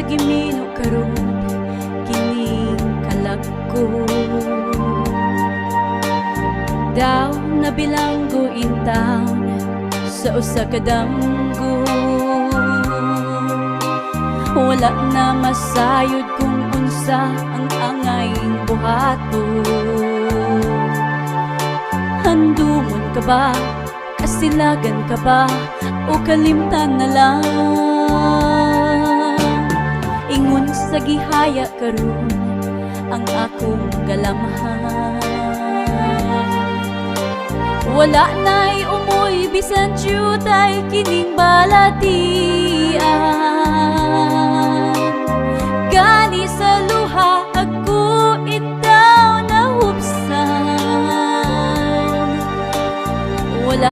gimino karon kining kalag ko. Daw nabilanggo in town sa usa ka damgo. Wala na masayod kung unsa ang angaying buhato. Handumon ka ba? Kasilagan ka ba? O kalimtan na lang? Ingon sa gihaya karon ang akong kalamhan. Wala na'y umoy bisan tiyutay kining balatian. Gani sa